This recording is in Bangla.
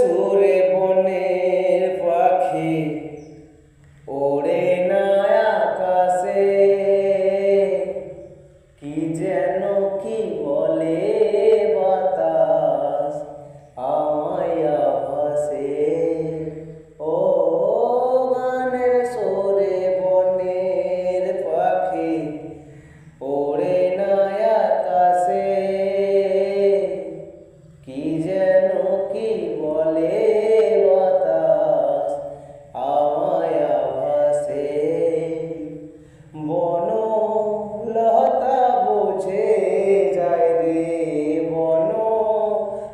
সুরে বনের পাখি ওড়ে না আকাশে, কি যেন কি বলে বাতাস আমায় আভাসে। ও গানের সুরে বনের পাখি ওড়ে না আকাশে, কি যেন কি বলে বাতাস আমায় আভাসে। বনলতা বুঝে যায় রে, বনলতা